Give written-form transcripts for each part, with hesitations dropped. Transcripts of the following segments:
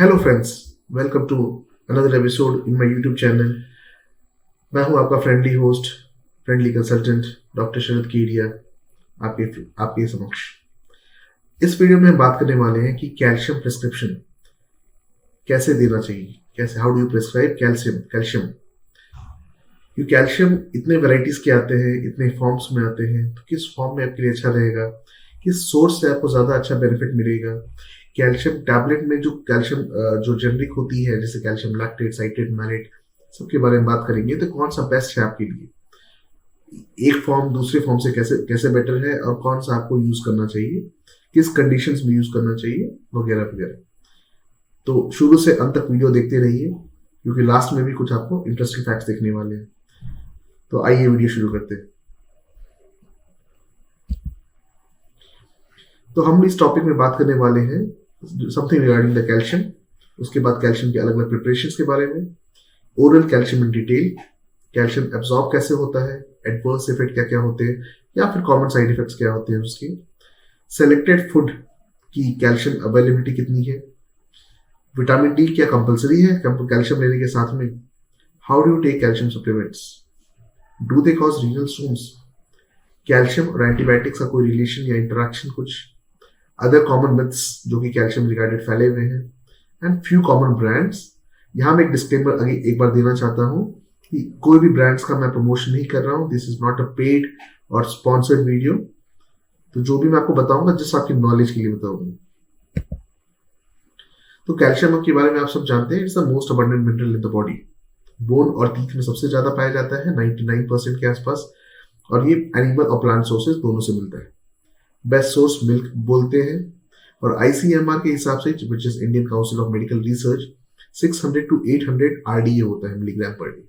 Hello friends, welcome to another episode in my YouTube channel. मैं हूं आपका friendly host, friendly consultant doctor Sharad Kedia, आपके आपके समक्ष। इस वीडियो में हम बात करने वाले हैं कि कैल्शियम प्रिस्क्रिप्शन कैसे देना चाहिए, कैसे how do you prescribe calcium. ये कैल्शियम इतने वेराइटीज के आते हैं, इतने फॉर्म्स में आते हैं, तो किस फॉर्म में आपके लिए अच्छा रहेगा, किस सोर्स से आपको ज़्यादा अच्छा बेनिफिट मिलेगा। कैल्शियम टैबलेट में जो कैल्शियम जो जेनरिक होती है, जैसे कैल्शियम लैक्टेट, साइट्रेट, मैलेट, सबके बारे में बात करेंगे। तो कौन सा बेस्ट है आपके लिए, एक फॉर्म दूसरे फॉर्म से कैसे कैसे बेटर है, और कौन सा आपको यूज करना चाहिए, किस कंडीशंस में यूज करना चाहिए, वगैरह वगैरह। तो शुरू से अंत तक वीडियो देखते रहिए, क्योंकि लास्ट में भी कुछ आपको इंटरेस्टिंग फैक्ट्स देखने वाले हैं। तो आइए वीडियो शुरू करते हैं। तो हम इस टॉपिक में बात करने वाले हैं समथिंग रिगार्डिंग द कैल्शियम, उसके बाद कैल्शियम के अलग अलग प्रिपरेशंस के बारे में, oral calcium in detail, calcium absorb कैसे होता है, एडवर्स इफेक्ट क्या क्या होते हैं, या फिर कॉमन साइड इफेक्ट्स क्या होते हैं उसके, सेलेक्टेड फूड की कैल्शियम अवेलेबिलिटी कितनी है, विटामिन डी क्या कंपलसरी है कैल्शियम लेने के साथ में, how do you take calcium supplements, do they cause renal stones, calcium और एंटीबायोटिक्स का कोई रिलेशन या इंटरेक्शन, कुछ अदर कॉमन मिथ्स जो कि कैल्शियम रिगार्डेड फैले हुए हैं, एंड फ्यू कॉमन ब्रांड्स। यहाँ मैं एक डिस्क्लेमर आगे एक बार देना चाहता हूँ कि कोई भी ब्रांड्स का मैं प्रमोशन नहीं कर रहा हूँ, this is not a paid और स्पॉन्सर्ड वीडियो। तो जो भी मैं आपको बताऊंगा जस्ट आपकी नॉलेज के लिए बताऊंगा। तो कैल्शियम के बारे में आप सब जानते हैं, it's the most abundant mineral in the body. Bone और टीथ में सबसे ज्यादा पाया जाता है 99% के आसपास, और ये एनिमल और प्लांट सोर्सेज दोनों से मिलता है। बेस्ट सोर्स मिल्क बोलते हैं, और आईसीएमआर के हिसाब से, which is Indian council of medical research, 600 to 800 RDA होता है, milligram per day.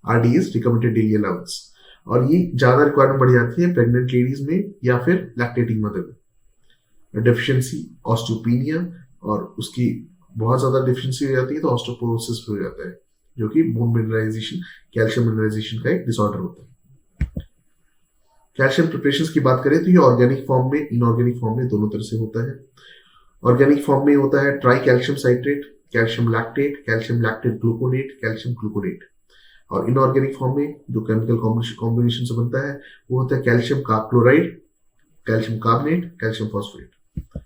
RDA is recommended daily allowance, और ये ज्यादा रिक्वायरमेंट बढ़ जाती है प्रेग्नेंट लेडीज में या फिर लैक्टेटिंग मदर में। डेफिशिएंसी ऑस्टियोपीनिया, और उसकी बहुत ज्यादा डेफिशिएंसी हो जाती है तो ऑस्टियोपोरोसिस हो जाता है, जो कि बोन मिनरलाइजेशन, कैल्शियम मिनरलाइजेशन का एक डिसऑर्डर होता है। कैल्शियम प्रिपरेशंस की बात करें तो ये ऑर्गेनिक फॉर्म में, इनऑर्गेनिक फॉर्म में, दोनों तरह से होता है। ऑर्गेनिक फॉर्म में होता है try calcium citrate, calcium lactate gluconate, calcium gluconate. और इनऑर्गेनिक फॉर्म में जो केमिकल कॉम्बिनेशन से बनता है वो होता है calcium chloride, calcium carbonate, calcium phosphate.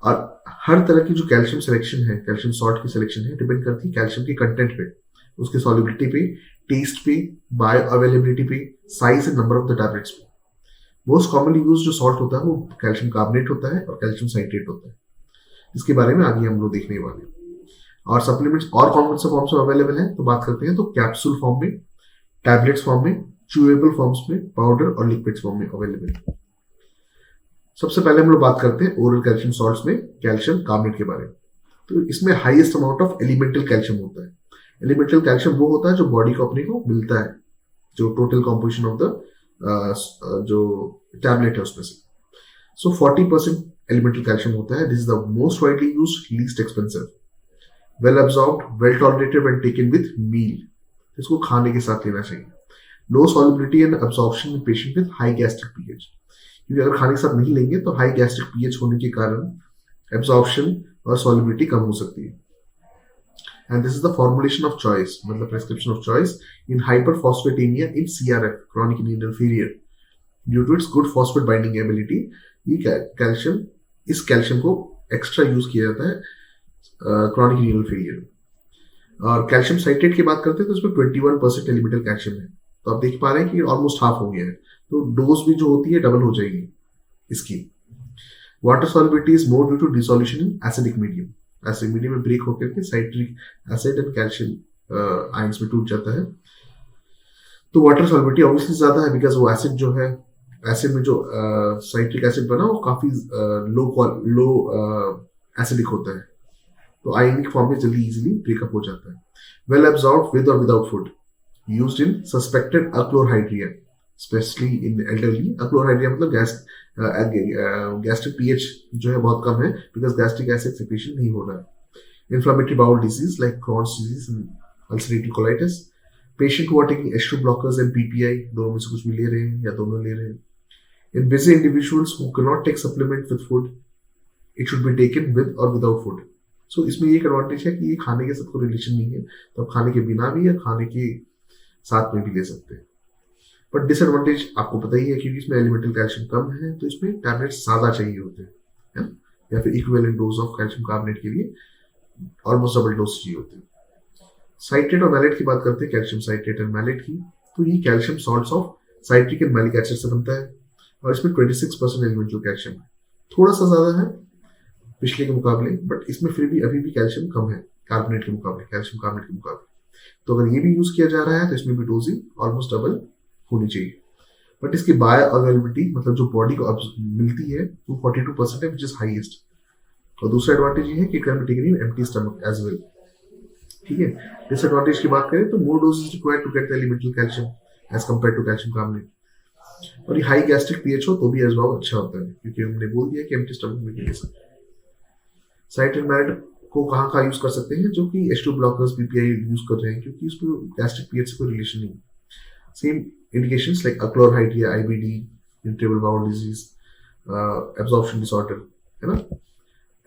और हर तरह की जो कैल्शियम सिलेक्शन है, कैल्शियम सॉल्ट की सिलेक्शन है, डिपेंड करती है कैल्शियम के कंटेंट पे, उसके सॉल्युबिलिटी पे, टेस्ट पे, बायो अवेलेबिलिटी पे, size and number of the tablets पे। मोस्ट कॉमनली यूज जो सॉल्ट होता है वो कैल्शियम कार्बोनेट होता है और कैल्शियम साइट्रेट होता है। इसके बारे में आगे हम लोग देखने वाले हैं। और सप्लीमेंट्स और कौन से फॉर्म्स में अवेलेबल है तो बात करते हैं। तो कैप्सूल फॉर्म में, टैबलेट्स फॉर्म में, च्यूएबल फॉर्म्स में, पाउडर और लिक्विड्स फॉर्म में अवेलेबल है। सबसे पहले हम लोग बात करते हैं ओरल कैल्शियम सॉल्ट्स में कैल्शियम कार्बोनेट के बारे में। तो इसमें highest amount of elemental calcium होता है। एलिमेंटल कैल्शियम वो होता है जो बॉडी को अपने को मिलता है, जो टोटल कॉम्पोजिशन ऑफ द जो टैबलेट है उसमें से। सो 40% एलिमेंटल कैल्शियम होता है। This is the most widely used, least expensive, well absorbed, well tolerated when taken with meal. इसको खाने के साथ लेना चाहिए। Low solubility and absorption in patient with high gastric pH, क्योंकि अगर खाने के साथ नहीं लेंगे तो हाई गैस्ट्रिक पीएच होने के कारण एब्सॉर्प्शन और सॉल्युबिलिटी कम हो सकती है। And this is the formulation of choice, मतलब prescription of choice in hyperphosphatemia in CRF, chronic renal failure, due to its good phosphate binding ability। ये कैल्शियम, इस कैल्शियम को एक्स्ट्रा यूज किया जाता है क्रॉनिक रीनल फेलियर। और calcium citrate की बात करते हैं तो इसमें 21% एलिमेंटल कैल्शियम है। तो आप देख पा रहे हैं कि ऑलमोस्ट हाफ हो गया है, तो डोज भी जो होती है डबल हो जाएगी इसकी। Water solubility is more due to dissolution in acidic medium, acid medium में ब्रेक होकर के citric acid and calcium ions में टूट जाता है। तो वाटर सॉल्युबिलिटी ऑब्वियसली ज्यादा है, बिकॉज वो एसिड जो है, एसिड में जो साइट्रिक एसिड बना वो काफी लो एसिडिक होता है, तो आयनिक फॉर्म में जल्दी इजीली ब्रेकअप हो जाता है। वेल एब्जॉर्ब्ड विद और without food, used in suspected achlorhydria, specially in elderly. Achlorhydria मतलब गैस्ट्रिक पीएच जो है बहुत कम है, बिकॉज गैस्ट्रिक एसिड सेक्रेशन नहीं हो रहा है। Inflammatory bowel disease like Crohn's disease and ulcerative colitis. Patient who are taking H2 blockers and PPI, दोनों में से कुछ भी ले रहे हैं या दोनों ले रहे हैं। In busy individuals who can not take supplement with food, it should be taken with और विदाउट फूड। सो इसमें एक एडवांटेज है कि ये खाने के साथ कोई रिलेशन नहीं है, तो आप खाने के बिना भी या खाने के साथ में भी ले सकते हैं। बट डिसएडवांटेज आपको पता ही है, क्योंकि इसमें एलिमेंटल कैल्शियम कम है, तो इसमें टैबलेट ज्यादा चाहिए होते हैं, है ना, या फिर equivalent dose of calcium carbonate के लिए ऑलमोस्ट डबल डोज चाहिए होते हैं। साइट्रेट और मैलेट की बात करते हैं, कैल्शियम साइट्रेट एंड मैलेट की। तो ये calcium salts of citric and malic acid से बनता है, और इसमें 26% एलिमेंटल कैल्शियम है, थोड़ा सा ज्यादा है पिछले के मुकाबले, बट इसमें फिर भी अभी भी कैल्शियम कम है कार्बोनेट के मुकाबले, कैल्शियम कार्बोनेट के मुकाबले। तो अगर ये भी यूज किया जा रहा है तो इसमें भी डोजिंग ऑलमोस्ट डबल होनी चाहिए। बट इसकी बायो अवेलेबिलिटी, मतलब जो बॉडी को मिलती है, वो 42% है, विच इज हाईएस्ट। और दूसरा एडवांटेज ये है कि can be taken in empty stomach as well. ठीक है, डिसएडवांटेज की बात करें तो more dose is required to get the elemental calcium as compare to calcium carbonate. और ये हाई गैस्ट्रिक पीएच हो तो भी एजवाब अच्छा होता है, क्योंकि हमने बोल दिया कि एम्प्टी स्टमक में ले सकते हैं। साइट एंड मैलेट को कहाँ यूज कर सकते हैं, जो कि H2 ब्लॉकर्स पीपीआई यूज कर रहे हैं, क्योंकि उसमें गैस्ट्रिक पीएच से कोई रिलेशन नहीं। Same indications like achlorhydria, IBD, irritable bowel disease, absorption disorder, है ना।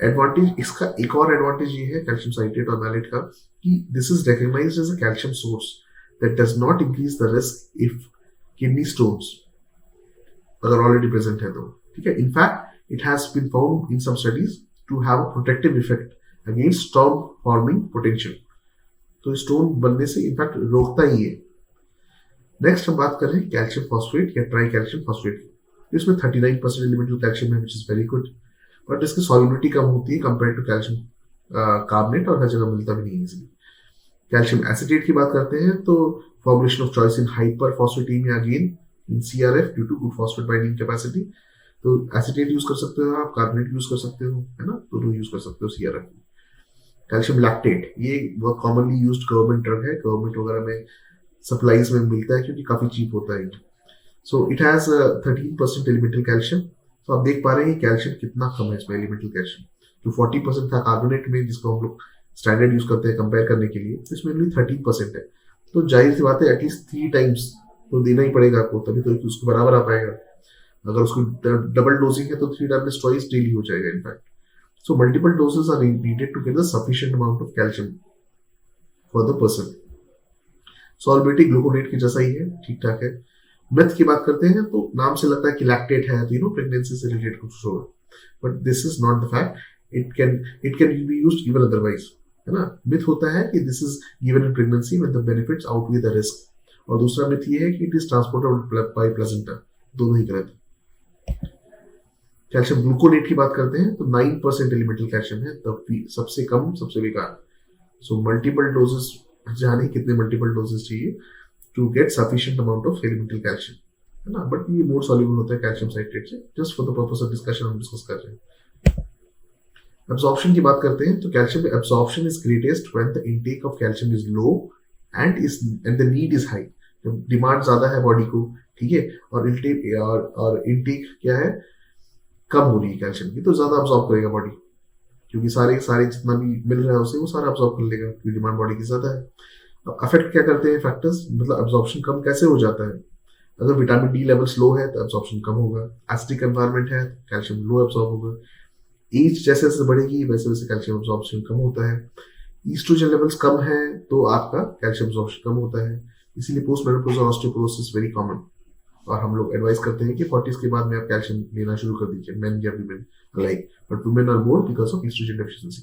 एडवांटेज इसका एक और एडवांटेज ये है कैल्शियम साइट्रेट और मैलेट का, कि this is recognised as a calcium source that does not increase the risk if kidney stones अगर ऑलरेडी प्रेजेंट है तो। ठीक है, in fact it has been found in some studies to have a protective effect against stone forming potential. तो stone बनने से in fact रोकता ही है। नेक्स्ट हम बात कर रहे हैं कैल्शियम फॉस्फेट या ट्राई कैल्शियम फॉस्फेट की। इसमें 39% एलिमेंटल कैल्शियम है, which is very good, but इसकी सॉल्युबिलिटी कम होती है कंपेयर टू कैल्शियम कार्बोनेट, और हर जगह मिलता भी नहीं है इजीली। कैल्शियम एसिटेट की बात करते हैं तो formulation of choice in hyperphosphatemia again in CRF due to good phosphate binding capacity. तो एसिटेट यूज कर सकते हो आप, कार्बोनेट यूज कर सकते हो, है ना, दोनों यूज कर सकते हो CRF में। कैल्शियम लैक्टेट, ये बहुत कॉमनली यूज्ड गवर्नमेंट ड्रग है, गवर्नमेंट वगैरह में सप्लाईज में मिलता है, क्योंकि काफी चीप होता है। So it has 13% elemental calcium. तो आप देख पा रहे हैं कैल्शियम कितना कम है इसमें, एलिमेंटल कैल्शियम जो 40% था कार्बोनेट में, जिसको हम लोग स्टैंडर्ड यूज करते हैं कंपेयर करने के लिए, इसमें भी 13% है। तो जाहिर सी बात है एटलीस्ट 3 टाइम्स तो देना ही पड़ेगा आपको, तभी तो उसके बराबर आ पाएगा। अगर उसको डबल डोजिंग है तो 3 टैबलेट्स ट्वाइस डेली हो जाएगा in fact. So multiple doses are needed to get the sufficient amount of calcium for the person. Solubility gluconate की जैसा ही है, ठीक ठाक है। मिथ की बात करते हैं तो नाम से लगता है कि लैक्टेट है, तो प्रेगनेंसी से रिलेटेड कुछ होगा, but this is not the fact. It can be used even otherwise, है ना। मिथ होता है कि this is given in pregnancy when the benefits outweigh the risk, और दूसरा मिथ ये है कि it is transported by placenta. दोनों ही गलत है। कैल्शियम ग्लूकोनेट की बात करते हैं तो 9% एलिमेंटल कैल्शियम है, तब सबसे कम सबसे बेकार। सो मल्टीपल डोजेस, जाने कितने मल्टीपल डोजेस चाहिए to get sufficient amount of elemental calcium, है ना। बट ये मोर सॉल्युबल होता है कैल्शियम साइट्रेट से, just for the purpose of discussion हम डिस्कस कर रहे हैं। एब्जॉर्प्शन की बात करते हैं तो calcium absorption is greatest when the intake of calcium is low and the need is high. जब डिमांड ज्यादा है बॉडी को, ठीक है, और इनटेक क्या है, कम हो रही है कैल्शियम की, तो ज्यादा अब्सॉर्ब करेगा बॉडी, क्योंकि सारे जितना भी मिल रहा है उसे वो सारा अब्सॉर्ब कर लेगा, क्योंकि डिमांड बॉडी की ज्यादा है। अब अफेक्ट क्या करते हैं फैक्टर्स, मतलब अब्सॉर्प्शन कम कैसे हो जाता है। अगर विटामिन डी लेवल्स लो है तो अब्सॉर्प्शन कम होगा, एसिडिक एनवायरनमेंट है कैल्शियम लो अब्सॉर्ब होगा, एज जैसे जैसे बढ़ेगी वैसे वैसे कैल्शियम अब्सॉर्प्शन कम होता है, ईस्ट्रोजन लेवल्स कम है तो आपका कैल्शियम अब्सॉर्प्शन कम होता है। इसीलिए post menopausal osteoporosis very common, और हम लोग एडवाइस करते हैं कि 40s के बाद में आप कैल्शियम लेना शुरू कर दीजिए, मेन या women alike, but women are more because of oestrogen deficiency.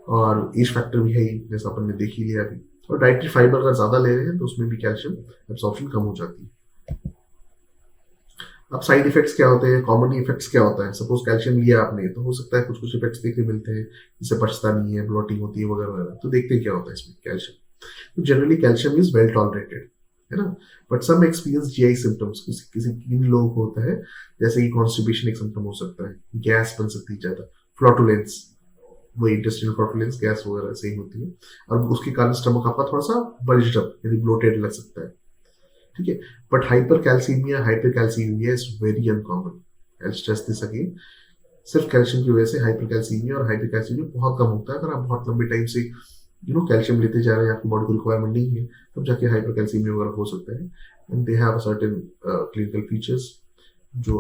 और एज फैक्टर भी है ही, जैसा अपन ने देख ही लिया अभी। और डाइटरी फाइबर अगर ज्यादा ले रहे हैं तो उसमें भी कैल्शियम एब्सॉर्प्शन कम हो जाती है। अब साइड इफेक्ट्स क्या होते हैं, कॉमन इफेक्ट्स क्या होता है। सपोज कैल्शियम लिया आपने तो हो सकता है कुछ कुछ इफेक्ट्स देखने मिलते हैं, जैसे पचता नहीं है, ब्लोटिंग होती है वगैरह वगैरह। तो देखते हैं क्या होता है इसमें कैल्शियम। तो generally calcium is well tolerated, है ना, but some experience GI symptoms, किसी किन लोगों को होता है, जैसे कि कॉन्स्टिपेशन एक सिम्टम हो सकता है, गैस बन सकती है ज्यादा, फ्लॉटुलेंस, वो इंटेस्टाइनल फ्लॉटुलेंस, गैस वगैरह सेम होती है, और उसके कारण स्टमक आपका थोड़ा सा बल्ज्ड अप यानी ब्लोटेड लग सकता है, ठीक है। But hyper calcaemia is very uncommon, I stress this again. सिर्फ कैल्शियम की वजह से हाइपर कैल्सीमिया और हाइपर कैल्सीमिया बहुत कम होता है। अगर आप बहुत लंबे टाइम से कैल्शियम लेते जा रहे हैं, आपकी बॉडी को रिक्वायरमेंट नहीं है, तब जाके हाइपर कैल्सीमिया वगैरह हो सकता है। And they have certain clinical features जो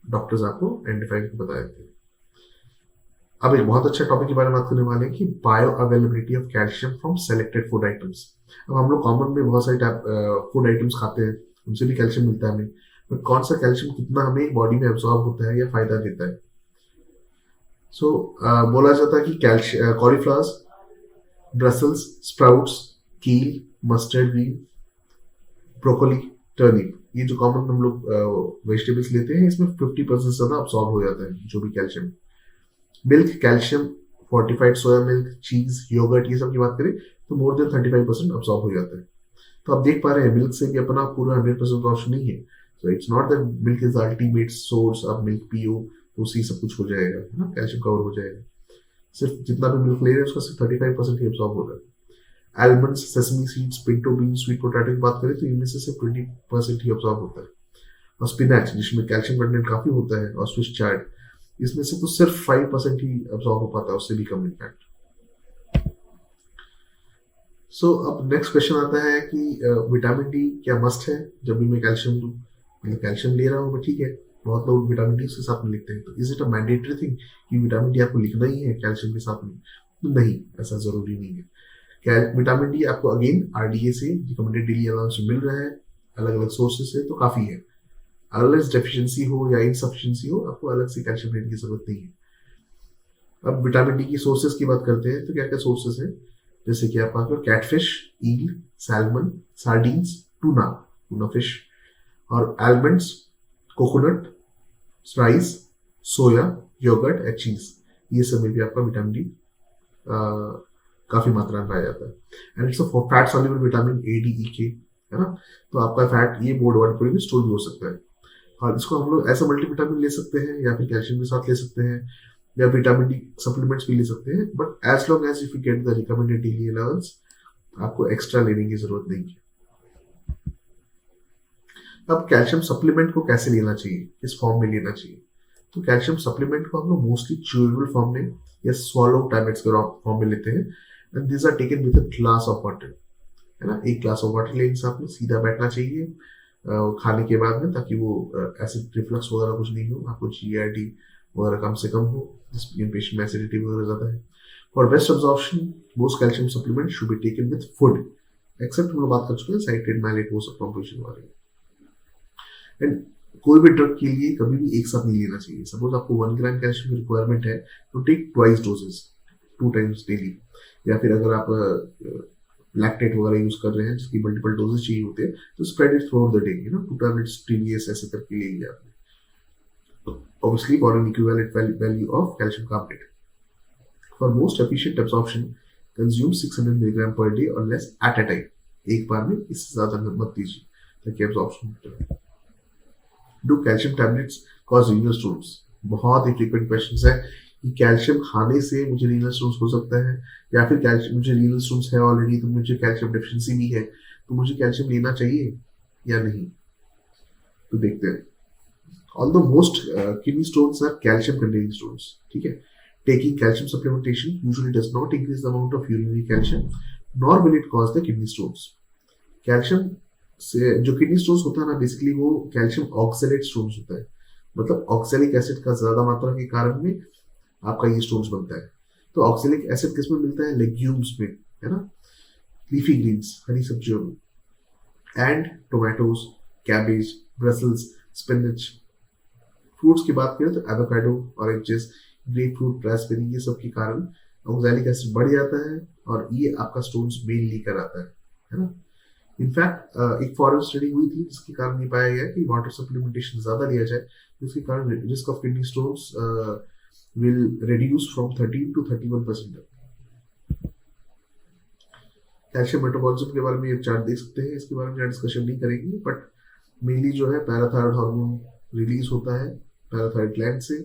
डॉक्टर्स आपको आइडेंटिफाई करके बता देते हैं। अब एक बहुत अच्छा टॉपिक के बारे में बात करने वाले हैं कि bio availability of calcium from selected food items. अब हम लोग कॉमन में बहुत सारे टाइप फूड आइटम्स खाते हैं, उनसे भी कैल्शियम मिलता है हमें, बट कौन सा कैल्शियम कितना हमें बॉडी में एब्जॉर्ब होता है या फायदा देता है। सो बोला जाता है कि कैल्शियम कॉलीफ्लावर्स, ब्रसल्स स्प्राउट्स, कील, मस्टर्ड ग्रीन, ब्रोकोली, टर्निप, ये जो कॉमन हम लोग वेजिटेबल्स लेते हैं, इसमें 50% से ज्यादा अब्सॉर्ब हो जाता है जो भी calcium. Milk calcium, fortified soya milk, चीज, योगर्ट, ये सब की बात करें तो मोर देन 35% अब्सॉर्ब हो जाता है। तो आप देख पा रहे हैं मिल्क से भी अपना पूरा 100% ऑप्शन नहीं है। So it's not that milk is ultimate source, आप मिल्क पियो तो उससे सब कुछ हो जाएगा, है ना, कैल्शियम कवर हो जाएगा। सिर्फ जितना भी मिल्क ले रहे हैं उसका सिर्फ 35% ही अब्सॉर्ब हो रहा है। Almonds, sesame seeds, pinto bean, sweet potato की बात करें तो इनमें से सिर्फ 20% ही अब्सॉर्ब होता है। और स्पिनच जिसमें कैल्शियम कंटेंट काफी होता है, और स्विस चार्ड, इसमें से तो सिर्फ 5% ही अब्सॉर्ब हो पाता है, उससे भी कम इम्पैक्ट। सो अब नेक्स्ट क्वेश्चन आता है कि विटामिन डी क्या मस्ट है जब भी मैं कैल्शियम लूँ, मतलब कैल्शियम ले रहा हूँ, ठीक है, बहुत लोग विटामिन डी उसके साथ में लिखते हैं, तो is it a mandatory thing कि विटामिन डी आपको लिखना ही है कैल्शियम के साथ में? तो नहीं, ऐसा जरूरी नहीं है। विटामिन डी आपको अगेन आरडीए से रिकमेंडेड डेली अलाउंस मिल रहा है, अलग अलग सोर्सेज से, तो काफी है। अनलेस डेफिशिएंसी हो या इनसफिशिएंसी हो, आपको अलग से कैल्शियम लेने की जरूरत नहीं है। अब विटामिन डी की सोर्सेज की बात करते हैं तो क्या क्या सोर्सेज है, जैसे कि आप आपको catfish, eel, salmon, sardines, tuna, tuna fish, और almonds, coconut, rice, soya, yogurt and cheese, ये सब में भी आपका विटामिन डी काफी मात्रा में पाया जाता है। And it's a fat soluble vitamin A, D, E, K, है ना। तो आपका फैट ये बोर्ड वन पर भी स्टोर भी हो सकता है, और इसको हम लोग ऐसा मल्टीविटामिन ले सकते हैं या फिर कैल्शियम के साथ ले सकते हैं या विटामिन डी सप्लीमेंट्स भी ले सकते हैं, but as long as if you get the recommended daily allowance, आपको एक्स्ट्रा लेने की जरूरत नहीं है। अब कैल्शियम सप्लीमेंट को कैसे लेना चाहिए, किस फॉर्म में लेना चाहिए? तो कैल्शियम सप्लीमेंट को हम लोग मोस्टली च्यूएबल फॉर्म में या स्वॉलो टैबलेट्स के फॉर्म में लेते हैं, and these are taken with a glass of water, है ना। एक ग्लास ऑफ वाटर लेने से आपको सीधा बैठना चाहिए खाने के बाद में, ताकि वो एसिड रिफ्लक्स वगैरह कुछ नहीं हो, आपको जीआरडी वगैरह कम से कम हो, जिसमें पेशेंट में एसिडिटी वगैरह ज़्यादा है। For best absorption most calcium supplement should be taken with food, except हम लोग बात कर चुके हैं साइट्रेट, मैलेट, वो सब कॉम्पोजिशन वाले। एंड कोई भी ड्रग के लिए कभी भी एक साथ नहीं लेना चाहिए। सपोज आपको 1 ग्राम कैल्शियम की रिक्वायरमेंट है तो take twice doses, 2 times daily. या फिर अगर आप लैक्टेट वगैरह यूज कर रहे हैं जिसकी मल्टीपल डोजेस चाहिए होते हैं, तो spread it through out the day, you know, 2 tablets TVS ऐसे करके ले लिया आपने, obviously for an equivalent value of calcium carbonate. For most efficient absorption consume 600 milligram per day और लेस एट अ टाइम, एक बार में इससे ज्यादा मत दीजिए ताकि एब्जॉर्प्शन हो। Do calcium tablets cause renal stones? बहुत ही फ्रीक्वेंट क्वेश्चन है कि कैल्शियम खाने से मुझे रीनल स्टोन्स हो सकता है, या फिर कैल्शियम, मुझे रीनल स्टोन्स है ऑलरेडी तो मुझे कैल्शियम डेफिशिएंसी भी है, तो मुझे कैल्शियम लेना चाहिए या नहीं? तो देखते हैं। Although most kidney stones are calcium containing stones, ठीक है, taking calcium supplementation usually does not increase the amount of urinary calcium nor will it cause the kidney stones. Calcium से जो किडनी स्टोन्स होता है ना, बेसिकली वो calcium oxalate stones होता है, मतलब ऑक्सैलिक एसिड का ज्यादा मात्रा के कारण में आपका ये स्टोन्स बनता है। तो ऑक्सैलिक एसिड किस में मिलता है? लेग्यूम्स में, है ना, लीफी ग्रीन्स, हरी सब्जियों में, and tomatoes, cabbage, Brussels, spinach. Fruits की बात करें तो avocado, oranges, grep fruit, Raspberry, ये सब के कारण ऑक्सैलिक एसिड बढ़ जाता है और ये आपका स्टोन्स मेन लेकर आता है ना। इनफैक्ट एक फॉरेन स्टडी हुई थी जिसके कारण ये पाया गया कि वाटर सप्लीमेंटेशन ज्यादा लिया जाए जिसके कारण risk of kidney stones will reduce from 13 to 31%। Calcium metabolism के बारे में ये चार्ट देख सकते हैं, इसके बारे में डिस्कशन नहीं करेंगे, बट मेनली जो है पैराथायरॉयड हार्मोन रिलीज होता है पैराथायरॉयड ग्लैंड से,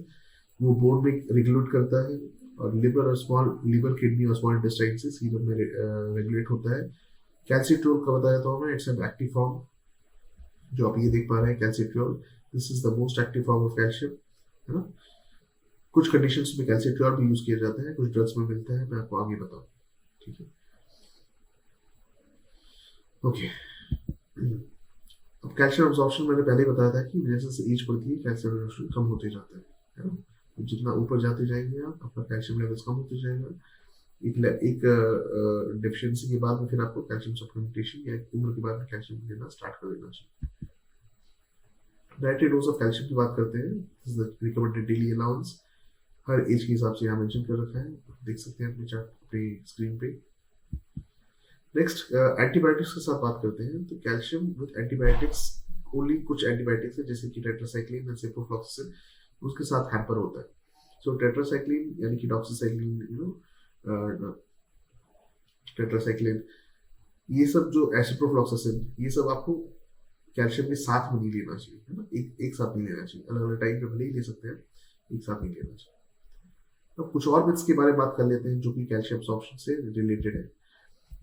वो बोन में रेगुलेट करता है, और लिवर और स्मॉल लिवर, किडनी और स्मॉल इंटेस्टाइन से सीरम में रेगुलेट होता है। कैल्सिट्रियोल का बताया था मैं, इट्स एन एक्टिव फॉर्म, जो आप ये देख पा रहे हैं calcitriol, this is the most active form of calcium, है ना। कुछ कंडीशंस में कैल्सिट्रियोल भी यूज किया जाता है, कुछ ड्रग्स में मिलता है, मैं आपको आगे बताऊँ, ठीक है, ओके। अब कैल्शियम अब्जॉर्प्शन मैंने पहले ही बताया था कि जैसे एज बढ़ती है कैल्शियम अब्जॉर्प्शन कम होते जाता है ना। तो जितना ऊपर जाते जाएंगे आप, आपका कैल्शियम लेवल्स कम होते जाएगा। एक डेफिशिएंसी के बाद में फिर आपको कैल्शियम सप्लीमेंटेशन या एक उम्र के बाद में कैल्शियम लेना स्टार्ट कर देना चाहिए। डायरेक्टरी डोज ऑफ कैल्शियम की बात करते हैं, रिकमेंडेड डेली अलाउंस हर एज के हिसाब से यहाँ मेंशन कर रखा है, देख सकते हैं अपने चार्ट अपनी स्क्रीन पे। नेक्स्ट एंटीबायोटिक्स के साथ बात करते हैं, तो कैल्शियम विद एंटीबायोटिक्स, ओनली कुछ एंटीबायोटिक्स है जैसे कि टेट्रासाइक्लिन एंड सिप्रोफ्लॉक्सासिन, उसके साथ हैम्पर होता है। सो टेट्रासाइक्लिन यानी कि डॉक्सीसाइक्लिन, टेट्रासाइक्लिन, ये सब जो एसिप्रोफ्लॉक्सासिन, ये सब आपको कैल्शियम के साथ में नहीं लेना चाहिए, है ना, एक साथ नहीं लेना चाहिए, अलग अलग टाइम पे भले ही ले सकते हैं, एक साथ नहीं लेना चाहिए। तो कुछ और मिथ्स के बारे में बात कर लेते हैं जो कि कैल्शियम अब्सॉर्प्शन से रिलेटेड है।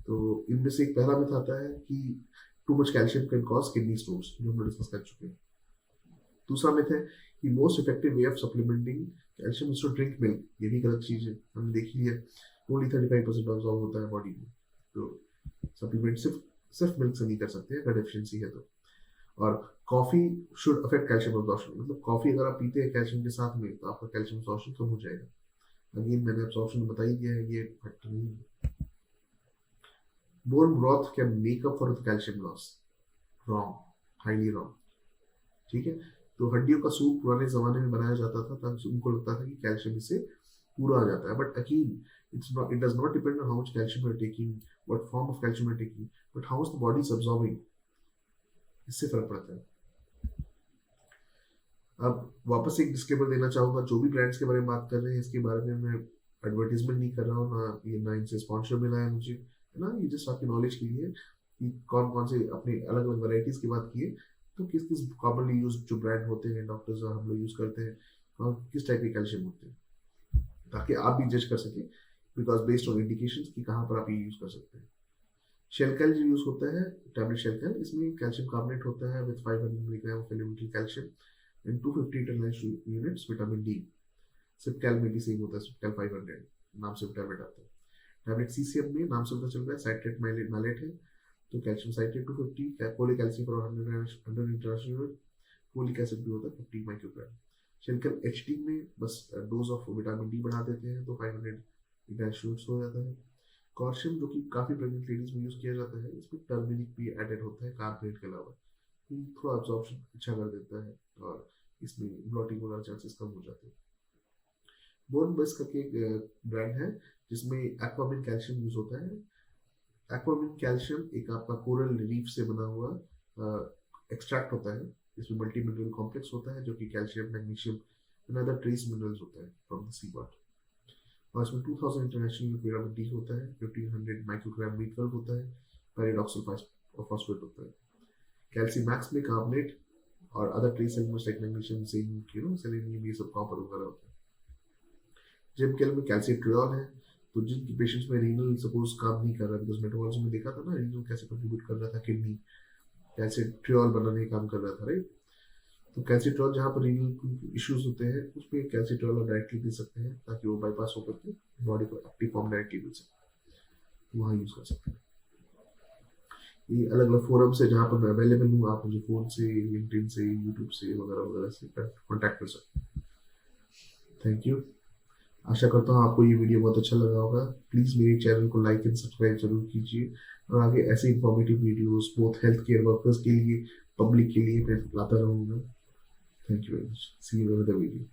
तो इनमें से एक पहला मिथ आता है कि too much calcium can cause kidney stones, जो हम डिस्कस कर चुके हैं। दूसरा मिथ है कि most effective way of supplementing calcium is to drink milk, ये भी गलत चीज है, हमने देखी है, ओनली 35% ऑब्जॉर्व होता है बॉडी में, तो सप्लीमेंट सिर्फ मिल्क से नहीं कर सकते अगर डेफिशिएंसी है तो। और coffee should affect calcium absorption, मतलब कॉफी अगर आप पीते हैं कैल्शियम के साथ में तो आपका कैल्शियम अब्जॉर्प्शन कम हो जाएगा। अगेन मैंने अब्जॉर्प्शन बता ही दिया है, ये फैक्टर नहीं है। Bone broth can make up for the calcium loss, wrong, highly wrong, ठीक है। तो हड्डियों का सूप पुराने जमाने में बनाया जाता था ताकि उनको लगता था कि कैल्शियम इससे पूरा आ जाता है, but again it does not depend on how much calcium you are taking, what form of calcium you are taking, but how is the body is absorbing, इससे फर्क पड़ता है। अब वापस एक डिस्क्लेमर देना चाहूंगा, जो भी ब्रांड्स के बारे में बात कर रहे हैं इसके बारे में मैं एडवर्टीजमेंट नहीं कर रहा हूँ, ना इनसे स्पॉन्सर मिला है मुझे, है ना, ये जस्ट आपकी नॉलेज के लिए कि कौन कौन से अपने अलग अलग वैरायटीज की बात किए, तो किस किस कॉमनली यूज जो ब्रांड होते हैं डॉक्टर्स हम लोग यूज करते हैं और किस टाइप के कैल्शियम होते हैं, ताकि आप भी जज कर सकें, बिकॉज बेस्ड ऑन इंडिकेशन कि कहाँ पर आप ये यूज कर सकते हैं। शेलकैल जो यूज होता है, टैबलेट शेलकैल, इसमें कैल्शियम कार्बोनेट होता है with 500 milligram of elemental calcium and 250 international units vitamin D. Cipcal में भी सेम होता है, सिपकैल 500 नाम से टैबलेट आता है। टैबलेट सीसीएम में नाम से पता चल रहा है साइट्रेट मैलेट है, तो calcium citrate 250, folic acid for 100 international unit, folic acid भी होता है 50 माइक्रोग्राम। शेलकैल एचडी में बस डोज ऑफ विटामिन डी बढ़ा देते हैं तो 500 इंटरनेशनल हो जाता है। कॉल्शियम जो कि काफी प्रेग्नेंट लेडीज में यूज किया जाता है, इसमें टर्मरिक भी एडेड होता है कार्बोनेट के अलावा, थोड़ा अब्जॉर्प्शन अच्छा कर देता है और इसमें ब्लॉटिंग होने के चांसेस कम हो जाते हैं। बोन बेस करके एक ब्रांड है जिसमें एक्वामिन कैल्शियम यूज होता है। एक्वामिन कैल्शियम एक आपका कोरल रीफ से बना हुआ एक्सट्रैक्ट होता है, इसमें मल्टी मिनरल कॉम्प्लेक्स होता है जो कि calcium, magnesium and other trace minerals होता है फ्रॉम द सी बॉटम, और इसमें 2000 इंटरनेशनल विटामिन डी होता है, 1500 माइक्रोग्राम B12 होता है, पैराडॉक्सल फॉस्फेट होता है। कैल्शियम मैक्स में कार्बोनेट और other trace elements like magnesium, zinc, selenium, ये सब कॉपर वगैरह होता है। जिमकेल में कैल्सिट्रियोल है, तो जिन पेशेंट्स में रीनल सपोज काम नहीं कर रहा, बिकॉज मेटाबॉलिज्म में देखा था ना रीनल कैसे कंट्रीब्यूट कर रहा था, किडनी कैल्सिट्रियोल बनाने का काम कर रहा था, राइट। तो कैल्सिट्रियोल जहाँ पर रीनल इश्यूज होते हैं उसमें कैल्सिट्रियोल डायरेक्टली दे सकते हैं ताकि वो बाईपास होकर के बॉडी को एक्टिव फॉर्म डायरेक्टली मिल सके, वहाँ यूज कर सकते हैं। ये अलग अलग फोरम्स है जहाँ पर मैं अवेलेबल हूँ, आप मुझे फोन से, लिंक्डइन से, यूट्यूब से वगैरह वगैरह से कॉन्टैक्ट कर सकते हैं। थैंक यू, आशा करता हूँ आपको ये वीडियो बहुत अच्छा लगा होगा। प्लीज़ मेरे चैनल को लाइक एंड सब्सक्राइब जरूर कीजिए और आगे ऐसे informative videos both health care workers के लिए, पब्लिक के लिए मैं लाता रहूँगा। Thank you very much, see you in another video.